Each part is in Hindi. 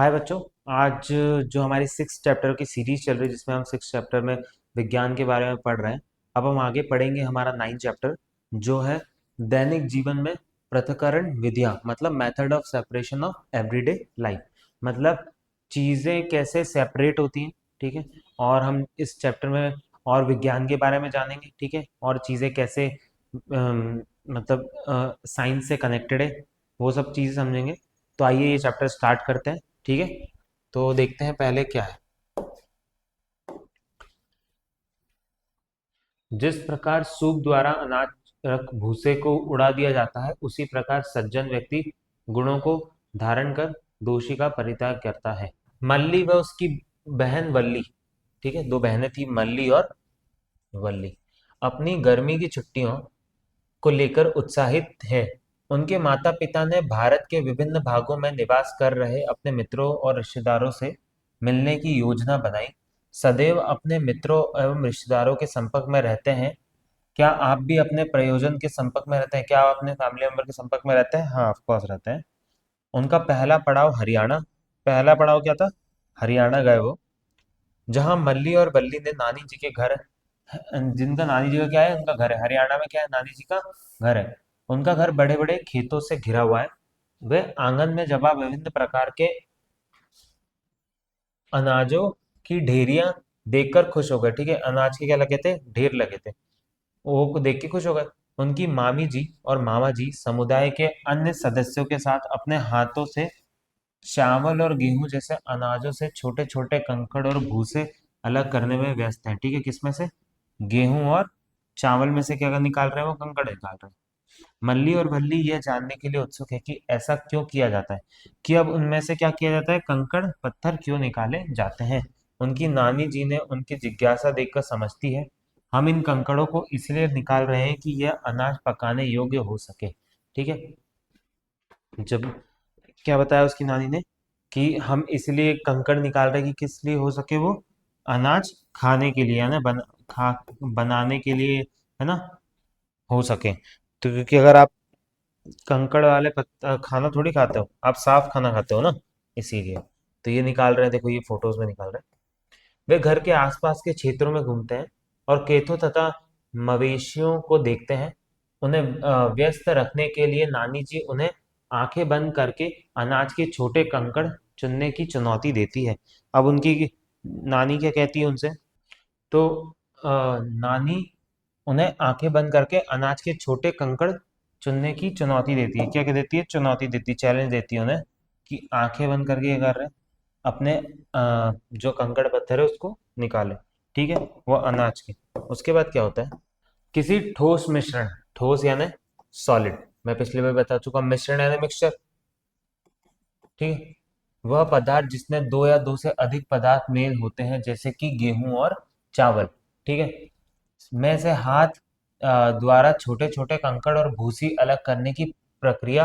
हाय बच्चों। आज जो हमारी 6 चैप्टर की सीरीज चल रही है जिसमें हम 6 चैप्टर में विज्ञान के बारे में पढ़ रहे हैं। अब हम आगे पढ़ेंगे हमारा 9 चैप्टर जो है दैनिक जीवन में पृथक्करण विधियां, मतलब method of separation of everyday life. मतलब चीज़ें कैसे सेपरेट होती हैं, ठीक है। और हम इस चैप्टर में और विज्ञान के बारे में जानेंगे, ठीक है। और चीज़ें कैसे मतलब साइंस से कनेक्टेड है, वो सब चीज़ें समझेंगे। तो आइए ये चैप्टर स्टार्ट करते हैं, ठीक है। तो देखते हैं पहले क्या है। जिस प्रकार सूप द्वारा अनाज रख भूसे को उड़ा दिया जाता है, उसी प्रकार सज्जन व्यक्ति गुणों को धारण कर दोषी का परित्याग करता है। मल्ली व उसकी बहन वल्ली, ठीक है, दो बहनें थी, मल्ली और वल्ली, अपनी गर्मी की छुट्टियों को लेकर उत्साहित है। उनके माता पिता ने भारत के विभिन्न भागों में निवास कर रहे अपने मित्रों और रिश्तेदारों से मिलने की योजना बनाई। सदैव अपने मित्रों एवं रिश्तेदारों के संपर्क में रहते हैं। क्या आप भी अपने प्रयोजन के संपर्क में रहते हैं? क्या आप अपने फैमिली मेंबर के संपर्क में रहते हैं? हाँ, ऑफ कोर्स रहते हैं। उनका पहला पड़ाव हरियाणा। पहला पड़ाव क्या था? हरियाणा गए वो, जहां मल्ली और बल्ली ने नानी जी के घर, जिनका नानी जी का क्या है, उनका घर है हरियाणा में, क्या है, नानी जी का घर है। उनका घर बड़े बड़े खेतों से घिरा हुआ है। वे आंगन में जमा विभिन्न प्रकार के अनाजों की ढेरियां देखकर खुश हो गए, ठीक है। अनाज के क्या लगे थे? ढेर लगे थे। वो को देख के खुश हो गए। उनकी मामी जी और मामा जी समुदाय के अन्य सदस्यों के साथ अपने हाथों से चावल और गेहूं जैसे अनाजों से छोटे छोटे कंकड़ और भूसे अलग करने में व्यस्त हैं, ठीक है। किसमें से? गेहूं और चावल में से क्या निकाल रहे हैं? वो कंकड़ निकाल रहे हैं। मल्ली और भल्ली यह जानने के लिए उत्सुक है कि ऐसा क्यों किया जाता है, कि अब उनमें से क्या किया जाता है, कंकड़ पत्थर क्यों निकाले जाते हैं। उनकी नानी जी ने उनकी जिज्ञासा देखकर समझती है, हम इन कंकड़ों को इसलिए निकाल रहे हैं कि यह अनाज पकाने योग्य हो सके, ठीक है। जब क्या बताया उसकी नानी ने कि हम इसलिए कंकड़ निकाल रहे हैं कि किस लिए हो सके, वो अनाज खाने के लिए, है ना, बनाने के लिए, है ना, हो सके। तो क्योंकि अगर आप कंकड़ वाले पत्ता खाना थोड़ी खाते हो, आप साफ खाना खाते हो ना, इसीलिए। तो ये निकाल रहे हैं, देखो ये फोटोज में निकाल रहे हैं। वे घर के आसपास के क्षेत्रों में घूमते हैं और खेतों तथा मवेशियों को देखते हैं। उन्हें व्यस्त रखने के लिए नानी जी उन्हें आंखें बंद करके अनाज के छोटे कंकड़ चुनने की चुनौती देती है। अब उनकी नानी क्या कहती है उनसे? तो नानी उन्हें आंखें बंद करके अनाज के छोटे कंकड़ चुनने की चुनौती देती है। क्या क्या देती है? चुनौती देती है, चैलेंज देती है उन्हें कि आंखें बंद करके ये कर रहे हैं, अपने जो कंकड़ पत्थर है उसको निकाले, ठीक है, वो अनाज के। उसके बाद क्या होता है? किसी ठोस मिश्रण, ठोस यानी सॉलिड, मैं पिछले बार बता चुका, मिश्रण यानी मिक्सचर, ठीक है। वह पदार्थ जिसमें दो या दो से अधिक पदार्थ मेल होते हैं, जैसे कि गेहूं और चावल, ठीक है, में से हाथ द्वारा छोटे छोटे कंकड़ और भूसी अलग करने की प्रक्रिया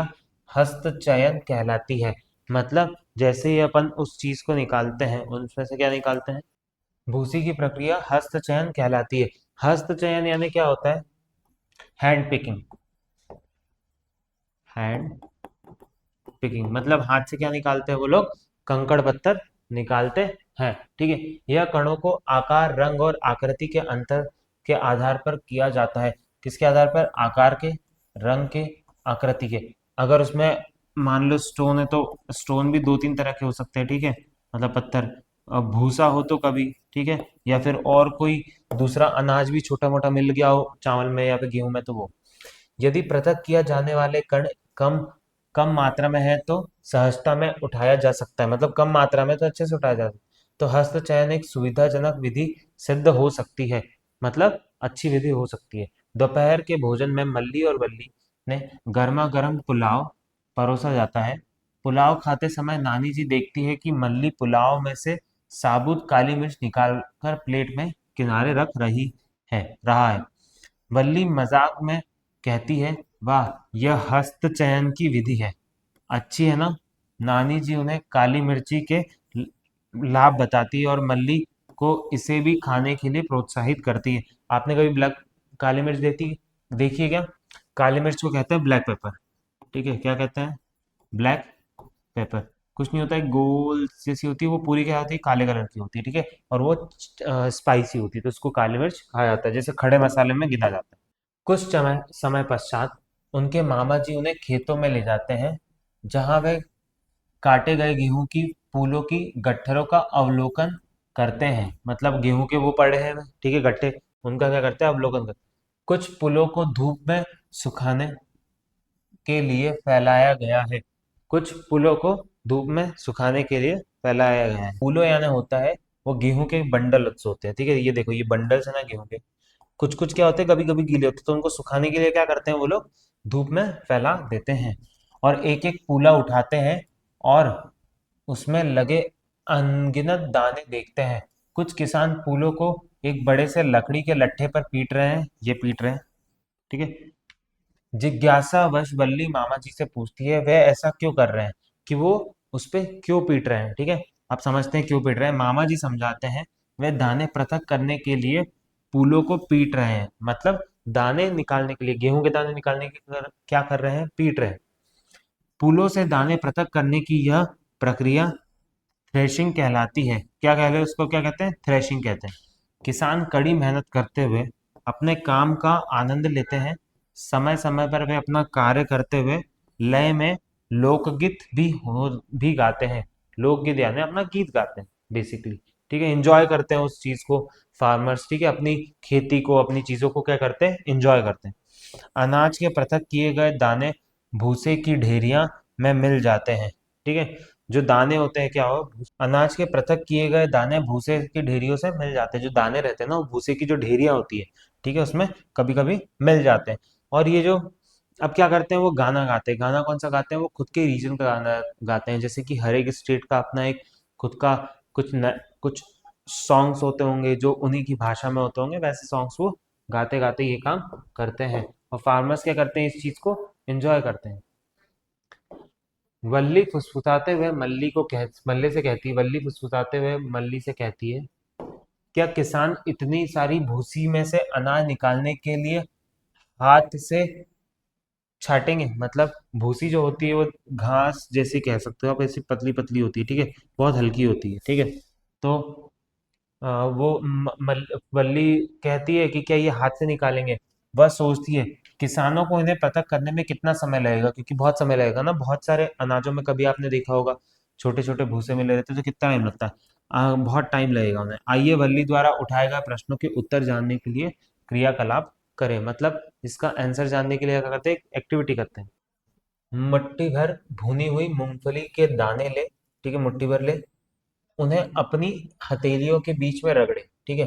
हस्तचयन कहलाती है। मतलब जैसे ही अपन उस चीज को निकालते हैं, उसमें से क्या निकालते हैं, भूसी की प्रक्रिया हस्तचयन कहलाती है। हस्तचयन यानी क्या होता है? Hand picking. हैंड पिकिंग मतलब हाथ से क्या निकालते हैं वो लोग? कंकड़ पत्थर निकालते हैं, ठीक है। यह कणों को आकार, रंग और आकृति के अंतर के आधार पर किया जाता है। किसके आधार पर? आकार के, रंग के, आकृति के। अगर उसमें मान लो स्टोन है तो स्टोन भी दो तीन तरह के हो सकते हैं, ठीक है, मतलब पत्थर। अब भूसा हो तो कभी, ठीक है, या फिर और कोई दूसरा अनाज भी छोटा मोटा मिल गया हो चावल में या फिर गेहूं में, तो वो यदि पृथक किया जाने वाले कण कम कम मात्रा में है तो सहजता में उठाया जा सकता है। मतलब कम मात्रा में तो अच्छे से उठाया जा सकता है। तो हस्त चयन एक सुविधाजनक विधि सिद्ध हो सकती है, मतलब अच्छी विधि हो सकती है। दोपहर के भोजन में मल्ली और वल्ली ने गर्मा गर्म पुलाव परोसा जाता है। पुलाव खाते समय नानी जी देखती है कि मल्ली पुलाव में से साबुत काली मिर्च निकाल कर प्लेट में किनारे रख रहा है। वल्ली मजाक में कहती है, वाह, यह हस्त चयन की विधि है, अच्छी है ना। नानी जी उन्हें काली मिर्ची के लाभ बताती है और मल्ली को इसे भी खाने के लिए प्रोत्साहित करती है। आपने कभी ब्लैक काली मिर्च देखी है क्या? काली मिर्च को कहते हैं ब्लैक पेपर, ठीक है, क्या कहते हैं? Black pepper. कुछ नहीं होता है, गोल जैसी होती है वो, पूरी क्या होती है, काले कलर की होती है, ठीक है। और वो स्पाइसी होती है, तो उसको काली मिर्च कहा जाता है, जैसे खड़े मसाले में गिना जाता है। कुछ समय समय पश्चात उनके मामा जी उन्हें खेतों में ले जाते हैं, जहां वे काटे गए गेहूं की फूलों की गट्ठरों का अवलोकन करते हैं। मतलब गेहूं के वो पड़े हैं, ठीक है, गट्ठे, उनका क्या करते हैं, अवलोकन करते हैं। कुछ फूलों को धूप में सुखाने के लिए फैलाया गया है। कुछ फूलों को धूप में सुखाने के लिए फैलाया गया है। फूलों यानी होता है वो गेहूं के बंडल होते हैं, ठीक है। ये देखो, ये बंडल्स है ना गेहूं के। कुछ कुछ क्या होते हैं, कभी कभी गीले होते हैं, तो उनको सुखाने के लिए क्या करते हैं वो लोग, धूप में फैला देते हैं। और एक एक फूला उठाते हैं और उसमें लगे अनगिनत दाने देखते हैं। कुछ किसान फूलों को एक बड़े से लकड़ी के लट्ठे पर पीट रहे हैं, ये पीट रहे हैं, ठीक है। जिज्ञासावश वल्ली मामा जी से पूछती है, वह ऐसा क्यों कर रहे हैं, कि वो उस पे क्यों पीट रहे हैं, ठीक है। आप समझते हैं क्यों पीट रहे हैं, मामा जी समझाते हैं, वे दाने पृथक करने के लिए फूलों को पीट रहे हैं। मतलब दाने निकालने के लिए, गेहूं के दाने निकालने के लिए क्या कर रहे हैं, पीट रहे हैं। फूलों से दाने पृथक करने की यह प्रक्रिया थ्रेशिंग कहलाती है। क्या कहते हैं उसको, क्या कहते हैं, थ्रेशिंग कहते हैं। किसान कड़ी मेहनत करते हुए अपने काम का आनंद लेते हैं। समय समय पर वे अपना कार्य करते हुए लय में लोकगीत भी गाते हैं। लोकगीत यानी अपना गीत गाते हैं बेसिकली, ठीक है। एंजॉय करते हैं उस चीज को फार्मर्स, ठीक है, अपनी खेती को, अपनी चीजों को क्या करते हैं, एंजॉय करते हैं। अनाज के पृथक किए गए दाने भूसे की ढेरियां में मिल जाते हैं, ठीक है। जो दाने होते हैं क्या हो, अनाज के पृथक किए गए दाने भूसे की ढेरियों से मिल जाते हैं। जो दाने रहते हैं ना, वो भूसे की जो ढेरियां होती है, ठीक है, उसमें कभी कभी मिल जाते हैं। और ये जो अब क्या करते हैं, वो गाना गाते हैं। गाना कौन सा गाते हैं, वो खुद के रीजन का गाना गाते हैं। जैसे कि हर एक स्टेट का अपना एक खुद का कुछ सॉन्ग्स होते होंगे जो उन्हीं की भाषा में होते होंगे, वैसे सॉन्ग्स वो गाते गाते ये काम करते हैं। और फार्मर्स क्या करते हैं, इस चीज को एंजॉय करते हैं। वल्ली फुसफुसाते हुए मल्ली से कहती है, वल्ली फुसफुसाते हुए मल्ली से कहती है, क्या किसान इतनी सारी भूसी में से अनाज निकालने के लिए हाथ से छाटेंगे। मतलब भूसी जो होती है वो घास जैसी कह सकते हो आप, ऐसी पतली पतली होती है, ठीक है, बहुत हल्की होती है, ठीक है। तो वल्ली कहती है कि क्या ये हाथ से निकालेंगे। वह सोचती है किसानों को इन्हें पृथक करने में कितना समय लगेगा, क्योंकि बहुत समय लगेगा ना, बहुत सारे अनाजों में कभी आपने देखा होगा छोटे छोटे भूसे मिले रहते हैं, तो कितना टाइम लगता है, बहुत टाइम लगेगा उन्हें। आइए वल्ली द्वारा उठाए गए प्रश्नों के उत्तर जानने के लिए क्रियाकलाप करें। मतलब इसका आंसर जानने के लिए क्या करते हैं, एक्टिविटी करते हैं। मुट्ठी भर भुनी हुई मूंगफली के दाने ले, ठीक है, मुट्ठी भर ले, उन्हें अपनी हथेलियों के बीच में रगड़े, ठीक है।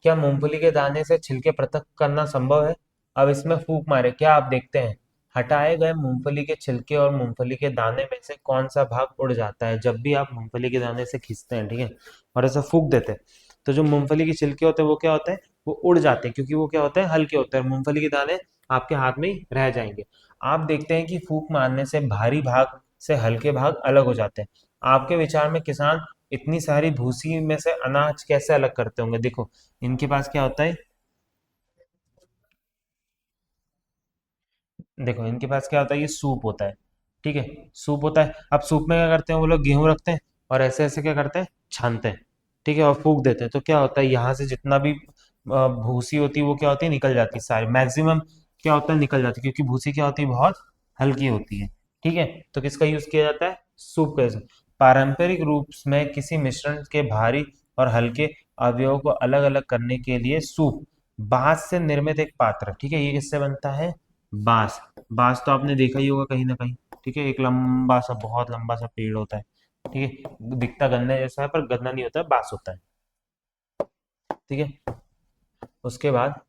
क्या मूंगफली के दाने से छिलके पृथक करना संभव है। अब इसमें फूंक मारे, क्या आप देखते हैं, हटाए गए मूंगफली के छिलके और मूंगफली के दाने में से कौन सा भाग उड़ जाता है। जब भी आप मूंगफली के दाने से खींचते हैं, ठीक है, और ऐसा फूंक देते हैं, तो जो मूंगफली के छिलके होते हैं वो क्या होते हैं, वो उड़ जाते हैं, क्योंकि वो क्या होते हैं, हल्के होते हैं। मूंगफली के दाने आपके हाथ में ही रह जाएंगे। आप देखते हैं कि फूंक मारने से भारी भाग से हल्के भाग अलग हो जाते हैं। आपके विचार में किसान इतनी सारी भूसी में से अनाज कैसे अलग करते होंगे। देखो, इनके पास क्या होता है, देखो इनके पास क्या होता है, ये सूप होता है, ठीक है, सूप होता है। अब सूप में क्या करते हैं वो लोग, गेहूं रखते हैं और ऐसे ऐसे क्या करते हैं, छानते हैं, ठीक है, और फूक देते हैं। तो क्या होता है, यहाँ से जितना भी भूसी होती है वो क्या होती है, निकल जाती है सारी, मैक्सिमम क्या होता है, निकल जाती है, क्योंकि भूसी क्या होती है, बहुत हल्की होती है, ठीक है। तो किसका यूज किया जाता है, सूप का। पारंपरिक रूप में किसी मिश्रण के भारी और हल्के अवयवों को अलग अलग करने के लिए सूप बांस से निर्मित एक पात्र, ठीक है। ये किससे बनता है, बांस। बांस तो आपने देखा ही होगा कहीं ना कहीं, ठीक है, एक लंबा सा, बहुत लंबा सा पेड़ होता है, ठीक है, दिखता गन्ने जैसा है पर गन्ना नहीं होता है, बांस होता है, ठीक है। उसके बाद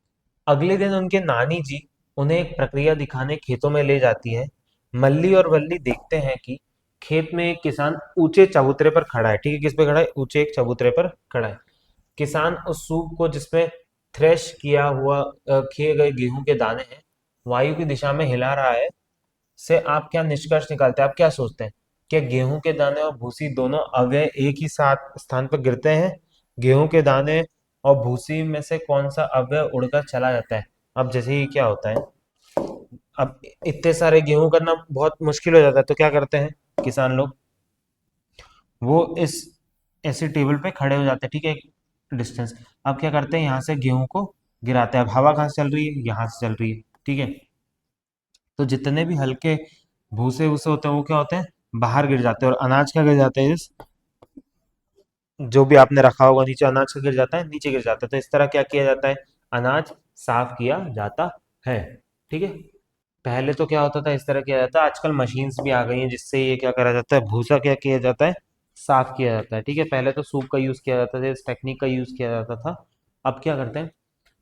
अगले दिन उनके नानी जी उन्हें एक प्रक्रिया दिखाने खेतों में ले जाती है। मल्ली और वल्ली देखते हैं कि खेत में एक किसान ऊंचे चबूतरे पर खड़ा है, ठीक है, किस पे खड़ा है, ऊंचे एक चबूतरे पर खड़ा है। किसान उस सूप को, जिसमें थ्रेश किया हुआ किए गए गेहूं के दाने हैं, वायु की दिशा में हिला रहा है। से आप क्या निष्कर्ष निकालते हैं, आप क्या सोचते हैं, क्या गेहूं के दाने और भूसी दोनों अव्यय एक ही साथ स्थान पर गिरते हैं। गेहूं के दाने और भूसी में से कौन सा अव्यय उड़कर चला जाता है। अब जैसे ही क्या होता है, अब इतने सारे गेहूं करना बहुत मुश्किल हो जाता है, तो क्या करते हैं किसान लोग, वो इस ऐसे टेबल पे खड़े हो जाते हैं, ठीक है, एक डिस्टेंस। अब क्या करते हैं, यहाँ से गेहूं को गिराते हैं। अब हवा कहाँ से चल रही है, यहाँ से चल रही है, ठीक है। तो जितने भी हल्के भूसे भूसे होते हैं वो क्या होते हैं, बाहर गिर जाते हैं। और अनाज क्या गिर जाते हैं, जो भी आपने रखा होगा नीचे, अनाज का गिर जाता है, नीचे गिर जाता है। तो इस तरह क्या किया जाता है, अनाज साफ किया जाता है, ठीक है। पहले तो क्या होता था, इस तरह किया जाता है। आजकल मशीन्स भी आ गई हैं जिससे ये क्या करा जाता है, भूसा क्या किया जाता है, साफ किया जाता है, ठीक है। पहले तो सूप का यूज किया जाता था, इस टेक्निक का यूज किया जाता था। अब क्या करते हैं,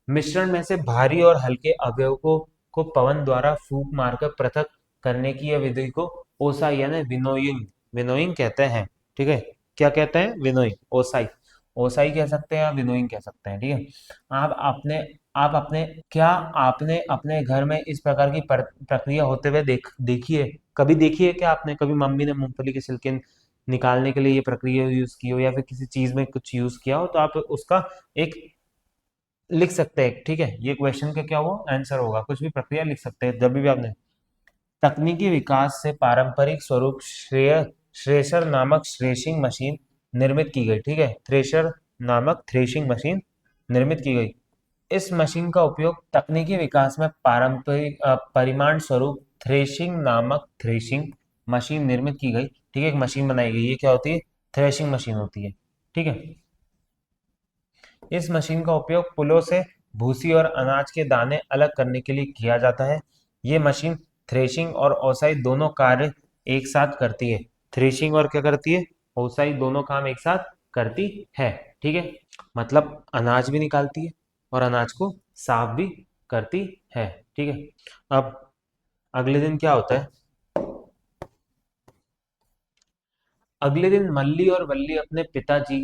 मिश्रण में से भारी और हल्के अवयवों को पवन द्वारा फूंक मारकर पृथक करने की यह विधि को ओसाई यानी विनोइंग विनोइंग कहते हैं, ठीक है। क्या कहते हैं, विनोइंग, ओसाई। ओसाई कह सकते हैं या विनोइंग कह सकते हैं, ठीक है। आप अपने आप अपने क्या आपने अपने घर में इस प्रकार की प्रक्रिया होते हुए देखिए, कभी देखिए क्या आपने, कभी मम्मी ने मूंगफली के छिलके निकालने के लिए ये प्रक्रिया यूज की हो, या फिर किसी चीज में कुछ यूज किया हो, तो आप उसका एक लिख सकते हैं, ठीक है। ये क्वेश्चन का क्या हुआ, आंसर होगा। कुछ भी प्रक्रिया लिख सकते हैं जब भी आपने। तकनीकी विकास से पारंपरिक स्वरूप थ्रेशर नामक थ्रेशिंग मशीन निर्मित की गई, ठीक है। थ्रेशर नामक थ्रेशिंग मशीन निर्मित की गई। इस मशीन का उपयोग तकनीकी विकास में पारंपरिक परिमाण स्वरूप थ्रेशिंग नामक थ्रेशिंग मशीन निर्मित की गई, ठीक है। एक मशीन बनाई गई, ये क्या होती है, थ्रेशिंग मशीन होती है, ठीक है। इस मशीन का उपयोग पुलों से भूसी और अनाज के दाने अलग करने के लिए किया जाता है। ये मशीन थ्रेशिंग और ओसाई दोनों कार्य एक साथ करती है। थ्रेशिंग और क्या करती है, ओसाई दोनों काम एक साथ करती है, ठीक है। मतलब अनाज भी निकालती है और अनाज को साफ भी करती है, ठीक है। अब अगले दिन क्या होता है, अगले दिन मल्ली और वल्ली अपने पिताजी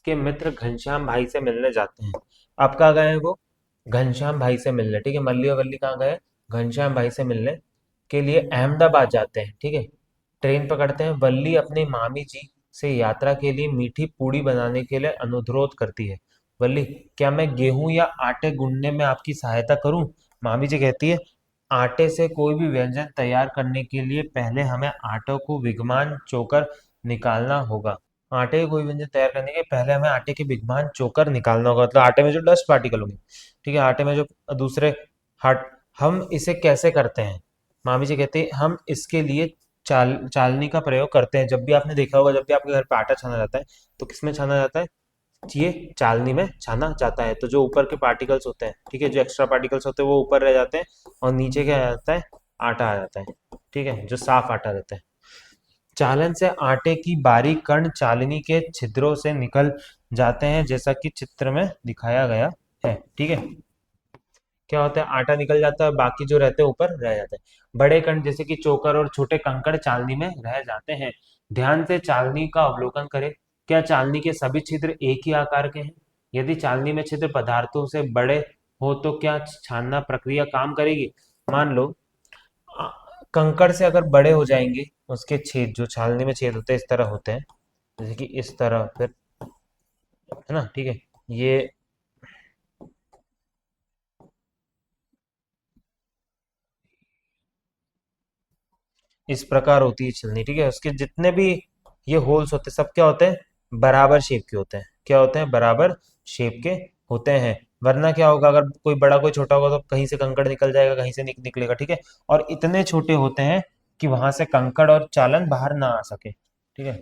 के मित्र घनश्याम भाई से मिलने जाते हैं। अब कहाँ गए हैं वो, घनश्याम भाई से मिलने, ठीक है। मल्ली और वल्ली कहाँ गए, घनश्याम भाई से मिलने के लिए अहमदाबाद जाते हैं, ठीक है। ट्रेन पकड़ते हैं। वल्ली अपनी मामी जी से यात्रा के लिए मीठी पूड़ी बनाने के लिए अनुरोध करती है। वल्ली, क्या मैं गेहूं या आटे गूंदने में आपकी सहायता करूं। मामी जी कहती है, आटे से कोई भी व्यंजन तैयार करने के लिए पहले हमें आटे को विगमान चोकर निकालना होगा। आटे के कोई व्यंजन तैयार करने के पहले हमें आटे के विगमान चोकर निकालना होगा, मतलब आटे में जो डस्ट पार्टिकल होंगे, ठीक है, आटे में जो दूसरे हट, हम इसे कैसे करते हैं। मामी जी कहते हैं, हम इसके लिए चालनी का प्रयोग करते हैं। जब भी आपने देखा होगा, जब भी आपके घर पे आटा छाना जाता है तो किसमें छाना जाता है, ये चालनी में छाना जाता है। तो जो ऊपर के पार्टिकल्स होते हैं, ठीक है, जो एक्स्ट्रा पार्टिकल्स होते हैं वो ऊपर रह जाते हैं, और नीचे क्या आ जाता है, आटा आ जाता है, ठीक है, जो साफ आटा रहता है। चालन से आटे की बारीक कण चालनी के छिद्रों से निकल जाते हैं, जैसा कि चित्र में दिखाया गया है, ठीक है। क्या होता है, आटा निकल जाता है, बाकी जो रहते हैं ऊपर रह जाते हैं। बड़े कण जैसे कि चोकर और छोटे कंकड़ चालनी में रह जाते हैं। ध्यान से चालनी का अवलोकन करें। क्या चालनी के सभी छिद्र एक ही आकार के हैं। यदि चालनी में छिद्र पदार्थों से बड़े हो तो क्या छानना प्रक्रिया काम करेगी। मान लो आ, कंकड़ से अगर बड़े हो जाएंगे, उसके छेद, जो छालनी में छेद होते हैं, इस तरह होते हैं, जैसे कि इस तरह, फिर, है ना, ठीक है। ये इस प्रकार होती है छलनी, ठीक है। उसके जितने भी ये होल्स होते हैं, सब क्या होते हैं, बराबर शेप के होते हैं। क्या होते हैं, बराबर शेप के होते हैं। वरना क्या होगा, अगर कोई बड़ा कोई छोटा होगा तो कहीं से कंकड़ निकल जाएगा, कहीं से निकलेगा, ठीक है। और इतने छोटे होते हैं कि वहां से कंकड़ और चालन बाहर ना आ सके, ठीक है,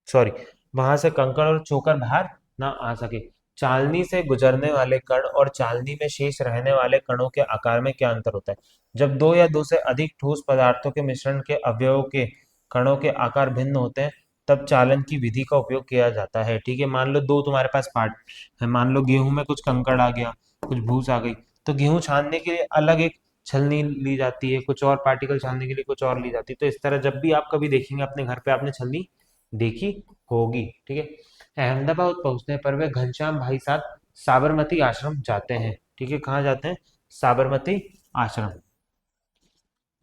सॉरी, वहां से कंकड़ और चोकर बाहर ना आ सके। चालनी से गुजरने वाले कण और चालनी में शेष रहने वाले कणों के आकार में क्या अंतर होता है। जब दो या दो से अधिक ठोस पदार्थों के मिश्रण के अवयवों के कणों के आकार भिन्न होते हैं, तब चालन की विधि का उपयोग किया जाता है, ठीक है। मान लो दो तुम्हारे पास पार्ट है, मान लो गेहूं में कुछ कंकड़ आ गया, कुछ भूस आ गई, तो गेहूं छानने के लिए अलग एक छलनी ली जाती है, कुछ और पार्टिकल छानने के लिए कुछ और ली जाती है। तो इस तरह जब भी आप कभी देखेंगे अपने घर पे, आपने छलनी देखी होगी, ठीक है। अहमदाबाद पहुंचने पर वे घनश्याम भाई साथ साबरमती आश्रम जाते हैं, ठीक है। कहाँ जाते हैं, साबरमती आश्रम,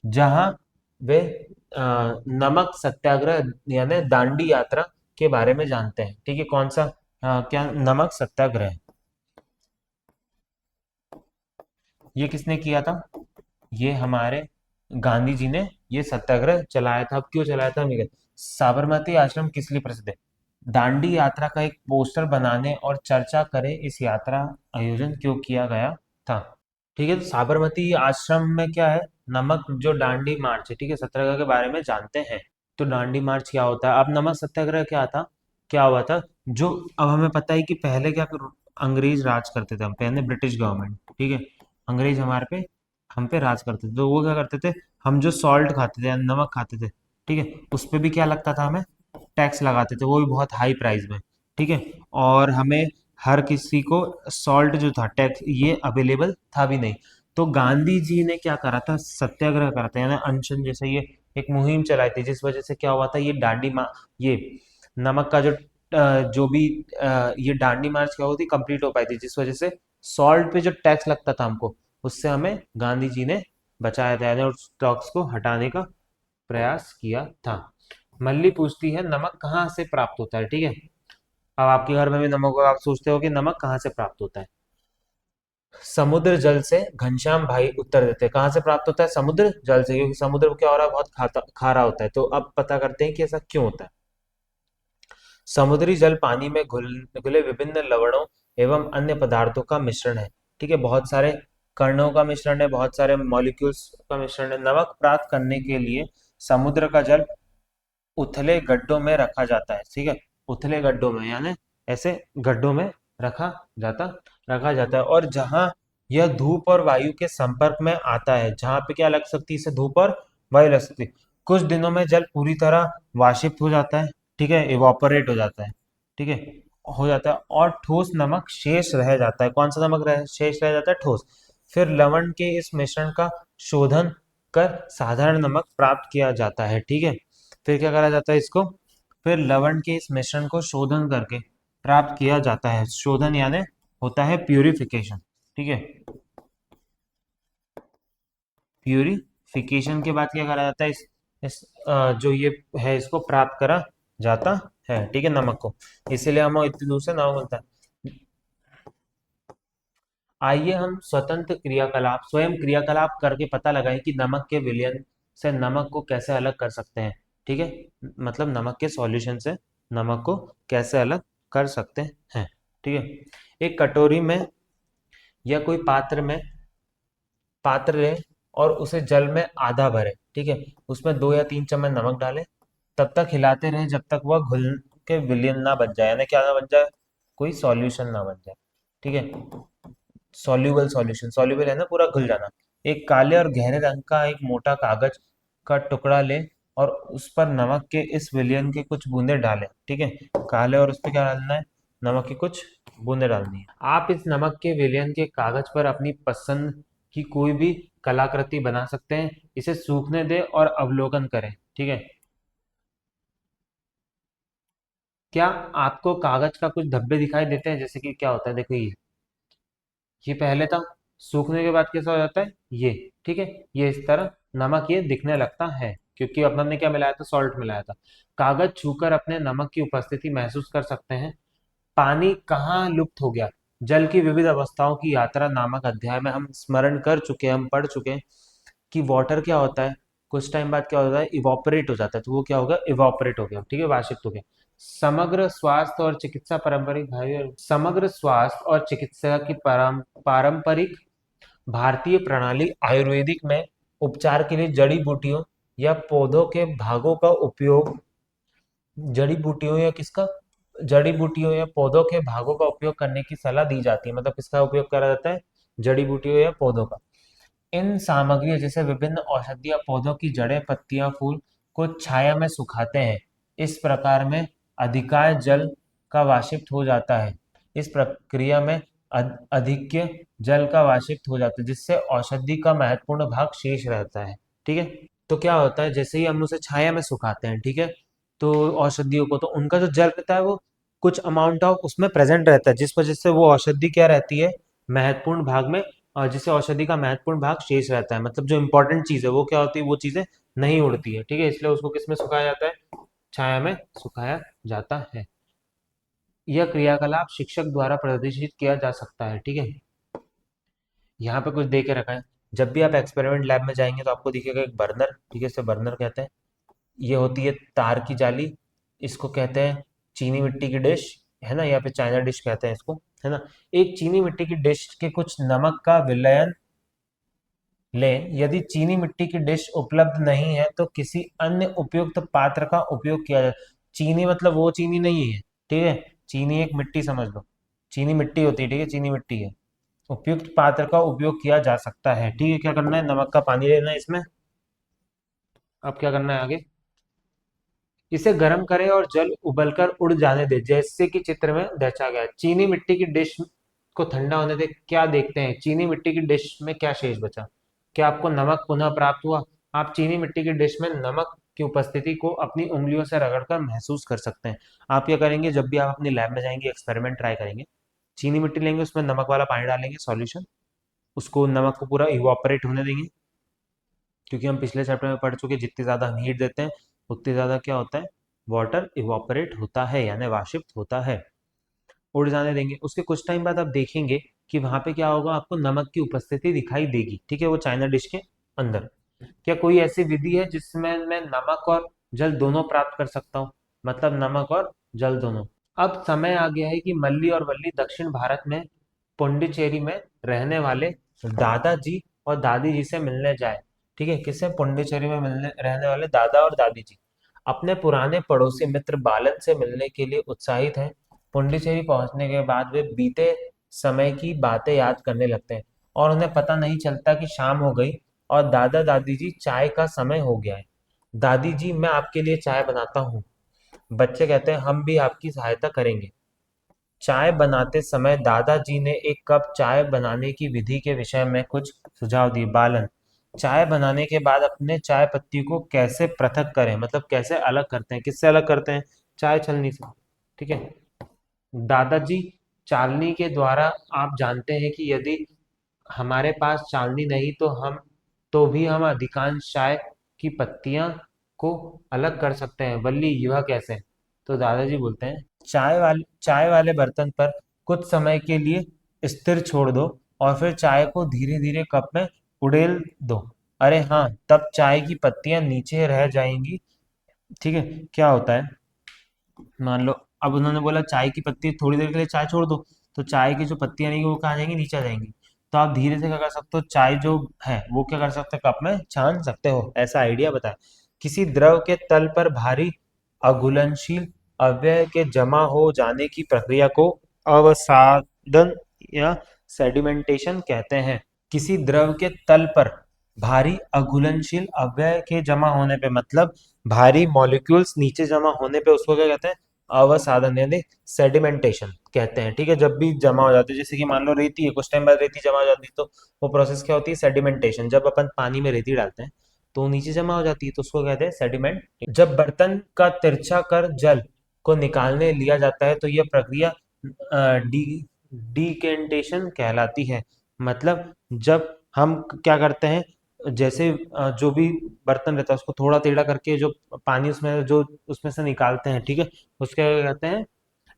जहां वे नमक सत्याग्रह यानी दांडी यात्रा के बारे में जानते हैं, ठीक है। कौन सा, क्या नमक सत्याग्रह, ये किसने किया था, ये हमारे गांधी जी ने ये सत्याग्रह चलाया था। अब क्यों चलाया था, हमें साबरमती आश्रम किस लिए प्रसिद्ध है? दांडी यात्रा का एक पोस्टर बनाने और चर्चा करे इस यात्रा आयोजन क्यों किया गया था? ठीक है, तो साबरमती आश्रम में क्या है? नमक जो दांडी मार्च है, ठीक है, सत्याग्रह के बारे में जानते हैं। तो दांडी मार्च क्या होता है? अब नमक सत्याग्रह क्या था? क्या हुआ था? जो अब हमें पता है कि पहले क्या अंग्रेज राज करते थे, हम पहले ब्रिटिश गवर्नमेंट, ठीक है, अंग्रेज हमारे पे हम पे राज करते थे, तो वो क्या करते थे, हम जो सॉल्ट खाते थे, नमक खाते थे, ठीक है, उस पे भी क्या लगता था, हमें टैक्स लगाते थे, वो भी बहुत हाई प्राइस में, ठीक है। और हमें हर किसी को सॉल्ट जो था, टैक्स, ये अवेलेबल था भी नहीं। तो गांधी जी ने क्या करा था? सत्याग्रह करा था, यानी अनशन जैसे ये एक मुहिम चलाई थी, जिस वजह से क्या हुआ था, ये ये नमक का जो भी ये दांडी मार्च क्या होती कंप्लीट हो पाई थी, जिस वजह से सॉल्ट पे जो टैक्स लगता था हमको, उससे हमें गांधी जी ने बचाया था, यानी उस टैक्स को हटाने का प्रयास किया था। मल्ली पूछती है नमक कहाँ से प्राप्त होता है, ठीक है। अब आपके घर में भी नमक होगा, आप सोचते हो कि नमक कहाँ से प्राप्त होता है? समुद्र जल से। घनश्याम भाई उत्तर देते हैं कहाँ से प्राप्त होता है? समुद्र जल से, क्योंकि समुद्र क्या हो रहा है, बहुत खारा होता है। तो अब पता करते हैं कि ऐसा क्यों होता है। समुद्री जल पानी में घुले विभिन्न लवणों एवं अन्य पदार्थों का मिश्रण है, ठीक है, बहुत सारे कणों का मिश्रण है, बहुत सारे मॉलिक्यूल्स का मिश्रण है। नमक प्राप्त करने के लिए समुद्र का जल उथले गड्ढों में रखा जाता है, ठीक है, उथले गड्ढों में, यानी ऐसे गड्ढों में रखा जाता रखा जाता है। और जहां यह धूप और वायु के संपर्क में आता है, जहां पे क्या लग सकती है, इसे धूप और वायु लग सकती है, कुछ दिनों में जल पूरी तरह वाष्पित हो जाता है, ठीक है, इवापोरेट हो जाता है, ठीक है, हो जाता है, और ठोस नमक शेष रह जाता है। कौन सा नमक शेष रह जाता है? ठोस। फिर लवण के इस मिश्रण का शोधन कर साधारण नमक प्राप्त किया जाता है, ठीक है। फिर क्या करा जाता है इसको? फिर लवण के इस मिश्रण को शोधन करके प्राप्त किया जाता है। शोधन यानी होता है प्यूरिफिकेशन, ठीक है। प्यूरिफिकेशन के बाद क्या करा जाता है? जो ये है, इसको प्राप्त करा जाता है, ठीक है, नमक को। इसीलिए हम इतनी दूर से नमक मिलता है। आइए हम स्वतंत्र क्रियाकलाप, स्वयं क्रियाकलाप करके पता लगाएं कि नमक के विलयन से नमक को कैसे अलग कर सकते हैं, ठीक है, मतलब नमक के सॉल्यूशन से नमक को कैसे अलग कर सकते हैं, ठीक है। एक कटोरी में या कोई पात्र लें और उसे जल में आधा भरें, ठीक है, उसमें 2 या 3 चम्मच नमक डालें, तब तक हिलाते रहें जब तक वह घुल के विलयन ना बन जाए, यानी क्या ना बन जाए, कोई सॉल्यूशन ना बन जाए, ठीक है, सॉल्यूबल सॉल्यूशन, सॉल्यूबल है ना, पूरा घुल जाना। एक काले और गहरे रंग का एक मोटा कागज का टुकड़ा लें और उस पर नमक के इस विलयन के कुछ बूंदे डालें, ठीक है, काले, और उस पर क्या डालना है? नमक की कुछ बूंदे डालनी है। आप इस नमक के विलयन के कागज पर अपनी पसंद की कोई भी कलाकृति बना सकते हैं। इसे सूखने दें और अवलोकन करें, ठीक है। क्या आपको कागज का कुछ धब्बे दिखाई देते हैं? जैसे कि क्या होता है, देखो ये पहले था, सूखने के बाद कैसा हो जाता है ये, ठीक है, ये इस तरह नमक ये दिखने लगता है, क्योंकि अपन ने क्या मिलाया था? सॉल्ट मिलाया था। कागज छूकर अपने नमक की उपस्थिति महसूस कर सकते हैं। पानी कहाँ लुप्त हो गया? जल की विविध अवस्थाओं की यात्रा नामक अध्याय में हम स्मरण कर चुके हैं, हम पढ़ चुके हैं कि वाटर क्या होता है, कुछ टाइम बाद क्या होता है, इवापोरेट हो जाता है। तो वो क्या होगा? इवापोरेट हो गया, ठीक है, वाष्पित हो गया। समग्र स्वास्थ्य और चिकित्सा पारंपरिक भाई, समग्र स्वास्थ्य और चिकित्सा की पारंपरिक भारतीय प्रणाली आयुर्वेदिक में उपचार के लिए जड़ी बूटियों या पौधों के भागों का उपयोग, जड़ी बूटियों या किसका, जड़ी बूटियों या पौधों के भागों का उपयोग करने की सलाह दी जाती है। मतलब किसका उपयोग करा जाता है? जड़ी बूटियों या पौधों का। इन सामग्रियों जैसे विभिन्न औषधीय पौधों की जड़ें, पत्तियां, फूल को छाया में सुखाते हैं। इस प्रकार में अधिकांश जल का वाष्पित हो जाता है। इस प्रक्रिया में अधिक्य जल का वाष्पित हो जाता है, जिससे औषधि का महत्वपूर्ण भाग शेष रहता है, ठीक है। तो क्या होता है, जैसे ही हम उसे छाया में सुखाते हैं, ठीक है, तो औषधियों को, तो उनका जो जल रहता है वो कुछ अमाउंट ऑफ उसमें प्रेजेंट रहता है, जिस वजह से वो औषधि क्या रहती है? महत्वपूर्ण भाग में, और जिससे औषधि का महत्वपूर्ण भाग शेष रहता है, मतलब जो इंपॉर्टेंट चीज है वो क्या होती है? वो चीजें नहीं उड़ती है, ठीक है, इसलिए उसको किस में सुखाया जाता है? छाया में सुखाया जाता है। यह क्रियाकलाप शिक्षक द्वारा प्रदर्शित किया जा सकता है, ठीक है। यहाँ पे कुछ दे के रखा है। जब भी आप एक्सपेरिमेंट लैब में जाएंगे तो आपको दिखेगा एक बर्नर, ठीक है, इसे बर्नर कहते हैं। ये होती है तार की जाली, इसको कहते हैं चीनी मिट्टी की डिश, है ना, या फिर चाइना डिश कहते हैं इसको, है ना। एक चीनी मिट्टी की डिश के कुछ नमक का विलयन लें। यदि चीनी मिट्टी की डिश उपलब्ध नहीं है तो किसी अन्य उपयुक्त पात्र का उपयोग किया जाए। चीनी मतलब वो चीनी नहीं है, ठीक है, चीनी एक मिट्टी समझ लो, चीनी मिट्टी होती है, ठीक है, चीनी मिट्टी है। उपयुक्त पात्र का उपयोग किया जा सकता है, ठीक है। क्या करना है, नमक का पानी लेना है इसमें। अब क्या करना है आगे, इसे गर्म करें और जल उबलकर उड़ जाने दे, जैसे कि चित्र में दर्शाया गया है। चीनी मिट्टी की डिश को ठंडा होने दे। क्या देखते हैं, चीनी मिट्टी की डिश में क्या शेष बचा, क्या आपको नमक पुनः प्राप्त हुआ। आप चीनी मिट्टी की डिश में नमक की उपस्थिति को अपनी उंगलियों से रगड़कर महसूस कर सकते हैं। आप क्या करेंगे, जब भी आप अपनी लैब में जाएंगे, एक्सपेरिमेंट ट्राई करेंगे, चीनी मिट्टी लेंगे, उसमें नमक वाला पानी डालेंगे, सॉल्यूशन, उसको नमक को पूरा इवापोरेट होने देंगे, क्योंकि हम पिछले चैप्टर में पढ़ चुके, जितनी ज़्यादा हम हीट देते हैं उतनी ज़्यादा क्या होता है, वाटर इवापोरेट होता है, यानी वाष्पित होता है। उड़ जाने देंगे। उसके कुछ टाइम बाद आप देखेंगे कि वहां पे क्या होगा, आपको नमक की उपस्थिति दिखाई देगी, ठीक है, वो चाइना डिश के अंदर। क्या कोई ऐसी विधि है जिसमें मैं नमक और जल दोनों प्राप्त कर सकता हूँ, मतलब नमक और जल दोनों। अब समय आ गया है कि मल्ली और वल्ली दक्षिण भारत में पुंडुचेरी में रहने वाले दादाजी और दादी जी से मिलने जाए, ठीक है, किससे, पुंडुचेरी में मिलने रहने वाले दादा और दादी जी अपने पुराने पड़ोसी मित्र बालन से मिलने के लिए उत्साहित हैं। पुंडुचेरी पहुंचने के बाद वे बीते समय की बातें याद करने लगते हैं और उन्हें पता नहीं चलता कि शाम हो गई और दादा दादी जी चाय का समय हो गया है। दादी जी, मैं आपके लिए चाय बनाता हूँ। बच्चे कहते हैं, हम भी आपकी सहायता करेंगे। चाय बनाते समय दादाजी ने एक कप चाय बनाने की विधि के विषय में कुछ सुझाव दिए। बालन, चाय बनाने के बाद अपने चाय पत्ती को कैसे पृथक करें, मतलब कैसे अलग करते हैं, किससे अलग करते हैं, चाय छलनी से, ठीक है। दादाजी, चालनी के द्वारा आप जानते हैं कि यदि हमारे पास चालनी नहीं तो भी हम अधिकांश चाय की पत्तियां को अलग कर सकते हैं। वल्ली, यह कैसे। तो दादाजी बोलते हैं, चाय वाले बर्तन पर कुछ समय के लिए स्थिर छोड़ दो और फिर चाय को धीरे धीरे कप में उड़ेल दो। अरे हाँ, तब चाय की पत्तियां नीचे रह जाएंगी, ठीक है। क्या होता है, मान लो अब उन्होंने बोला चाय की पत्ती थोड़ी देर के लिए चाय छोड़ दो, तो चाय की जो पत्तियां रहेंगी वो कहाँ आ जाएंगी, नीचे आ जाएंगी। तो आप धीरे से क्या कर सकते हो, चाय जो है वो क्या कर सकते हो, कप में छान सकते हो, ऐसा आइडिया बताया। किसी द्रव के तल पर भारी अघुलनशील अवयव के जमा हो जाने की प्रक्रिया को अवसादन या सेडिमेंटेशन कहते हैं। किसी द्रव के तल पर भारी अघुलनशील अवयव के जमा होने पे, मतलब भारी मॉलिक्यूल्स नीचे जमा होने पे, उसको क्या कहते हैं, अवसादन यानी सेडिमेंटेशन कहते हैं, ठीक है। जब भी जमा हो जाती है, जैसे कि मान लो रेती है, कुछ टाइम बाद रेती जमा हो जाती है, तो वो प्रोसेस क्या होती है, सेडिमेंटेशन। जब अपन पानी में रेती डालते हैं तो वो नीचे जमा हो जाती है, तो उसको कहते हैं सेडिमेंट। जब बर्तन का तिरछा कर जल को निकालने लिया जाता है तो यह प्रक्रिया डी डिकेंटेशन कहलाती है। मतलब जब हम क्या करते हैं, जैसे जो भी बर्तन रहता है उसको थोड़ा टेढ़ा करके जो पानी उसमें जो उसमें से निकालते हैं, ठीक है, उसके क्या कहते हैं,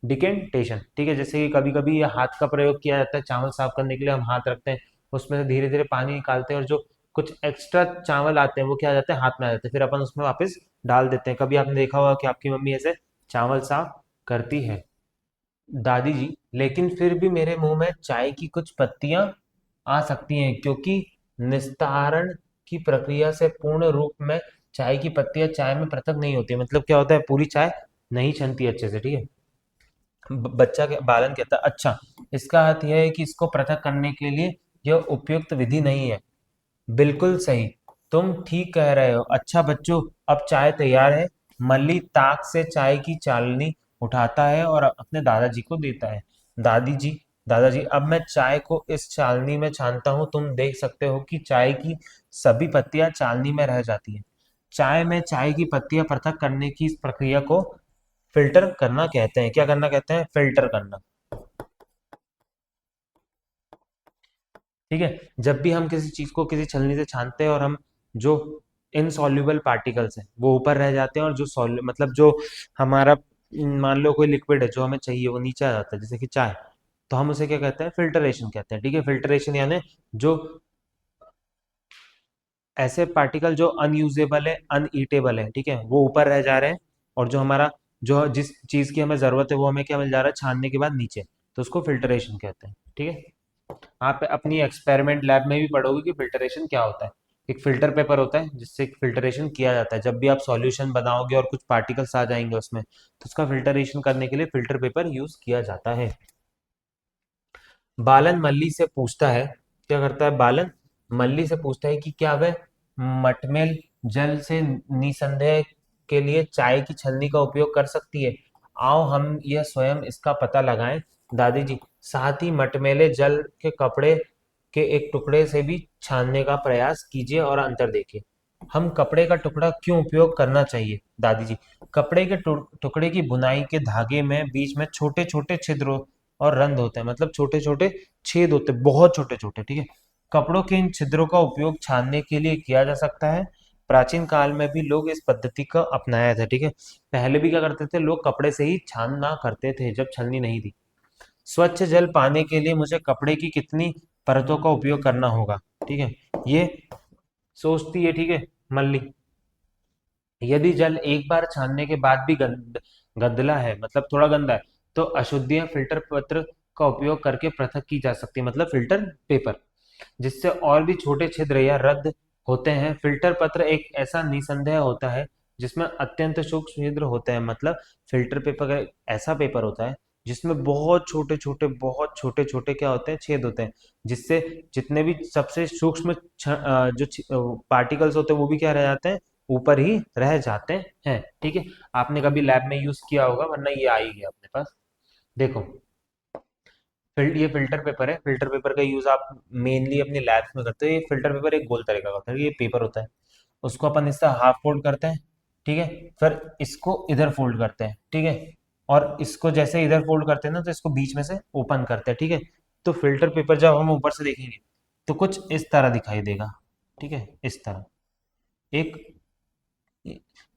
डिकेंटेशन, ठीक है। जैसे कि कभी कभी हाथ का प्रयोग किया जाता है, चावल साफ करने के लिए हम हाथ रखते हैं, उसमें से धीरे धीरे पानी निकालते हैं और जो कुछ एक्स्ट्रा चावल आते हैं वो क्या आ जाते हैं, हाथ में आ जाते हैं, फिर अपन उसमें वापस डाल देते हैं। कभी आपने देखा होगा कि आपकी मम्मी ऐसे चावल साफ करती है। दादी जी, लेकिन फिर भी मेरे मुंह में चाय की कुछ पत्तियां आ सकती हैं, क्योंकि निस्तारण की प्रक्रिया से पूर्ण रूप में चाय की पत्तियां चाय में पृथक नहीं होती, मतलब क्या होता है, पूरी चाय नहीं छनती अच्छे से, ठीक है। बच्चा के बालन कहता है, अच्छा, इसका अर्थ यह है कि इसको पृथक करने के लिए यह उपयुक्त विधि नहीं है। बिल्कुल सही, तुम ठीक कह रहे हो। अच्छा बच्चों, अब चाय तैयार है। मल्ली ताक से चाय की चालनी उठाता है और अपने दादाजी को देता है। दादी जी दादाजी, अब मैं चाय को इस चालनी में छानता हूँ। तुम देख सकते हो कि चाय की सभी पत्तियां चालनी में रह जाती हैं। चाय में चाय की पत्तियां पृथक करने की इस प्रक्रिया को फिल्टर करना कहते हैं। क्या करना कहते हैं, फिल्टर करना, ठीक है। जब भी हम किसी चीज को किसी छलनी से छानते हैं और हम जो इनसॉल्युबल पार्टिकल्स हैं वो ऊपर रह जाते हैं, और जो सॉल्यू मतलब जो हमारा मान लो कोई लिक्विड है जो हमें चाहिए वो नीचे आ जाता है, जैसे कि चाय, तो हम उसे क्या कहते हैं, फिल्टरेशन कहते हैं, ठीक है। फिल्टरेशन यानी जो ऐसे पार्टिकल जो अनयूजेबल है, अनईटेबल है, ठीक है, वो ऊपर रह जा रहे हैं, और जो हमारा, जो जिस चीज की हमें जरूरत है वो हमें क्या मिल जा रहा है छानने के बाद नीचे, तो उसको फिल्ट्रेशन कहते हैं, ठीक है। आप अपनी एक्सपेरिमेंट लैब में भी पढ़ोगे कि फिल्ट्रेशन क्या होता है। एक फिल्टर पेपर होता है जिससे फिल्ट्रेशन किया जाता है, जब भी आप सॉल्यूशन बनाओगे और कुछ पार्टिकल्स आ जाएंगे उसमें, तो उसका फिल्ट्रेशन करने के लिए फिल्टर पेपर यूज किया जाता है। बालन मल्ली से पूछता है, क्या करता है बालन, मल्ली से पूछता है कि क्या वह मटमेल जल से निसंदेह के लिए चाय की छलनी का उपयोग कर सकती है। आओ हम यह स्वयं इसका पता लगाएं दादी जी। साथ ही मटमेले जल के कपड़े के एक टुकड़े से भी छानने का प्रयास कीजिए और अंतर देखिए। हम कपड़े का टुकड़ा क्यों उपयोग करना चाहिए दादी जी? कपड़े के टुकड़े की बुनाई के धागे में बीच में छोटे छोटे छिद्र और रंध्र होते हैं, मतलब छोटे छोटे छेद होते हैं, बहुत छोटे छोटे, ठीक है। कपड़ों के इन छिद्रों का उपयोग छानने के लिए किया जा सकता है। प्राचीन काल में भी लोग इस पद्धति को अपनाया था, ठीक है। पहले भी क्या करते थे लोग, कपड़े से ही छानना करते थे जब छलनी नहीं थी। स्वच्छ जल पाने के लिए मुझे कपड़े की कितनी परतों का उपयोग करना होगा, ठीक है, ये सोचती है, ठीक है, मल्ली। यदि जल एक बार छानने के बाद भी गंदला है, मतलब थोड़ा गंदा है, तो अशुद्धियां फिल्टर पत्र का उपयोग करके पृथक की जा सकती है, मतलब फिल्टर पेपर, जिससे और भी छोटे छिद्र या रद्द होते हैं। फिल्टर पत्र एक ऐसा निसंदेह होता है जिसमें अत्यंत सूक्ष्म छिद्र होते हैं, मतलब फिल्टर पेपर एक ऐसा पेपर होता है जिसमें बहुत छोटे छोटे क्या होते हैं, छेद होते हैं, जिससे जितने भी सबसे सूक्ष्म जो पार्टिकल्स होते हैं वो भी क्या रह जाते हैं, ऊपर ही रह जाते हैं, ठीक है। आपने कभी लैब में यूज किया होगा, वरना ये आ ही गया अपने पास। देखो, ये फिल्टर पेपर है, फिल्टर पेपर का यूज आप मेनली अपने लैब्स में करते हो। ये फिल्टर पेपर एक गोल तरीका का होता है, ये पेपर होता है, उसको अपन इससे हाफ फोल्ड करते हैं, ठीक है, फिर इसको इधर फोल्ड करते हैं, ठीक है, और इसको जैसे इधर फोल्ड करते हैं ना, तो इसको बीच में से ओपन करते हैं, ठीक है। तो फिल्टर पेपर जब हम ऊपर से देखेंगे तो कुछ इस तरह दिखाई देगा, ठीक है, इस तरह एक।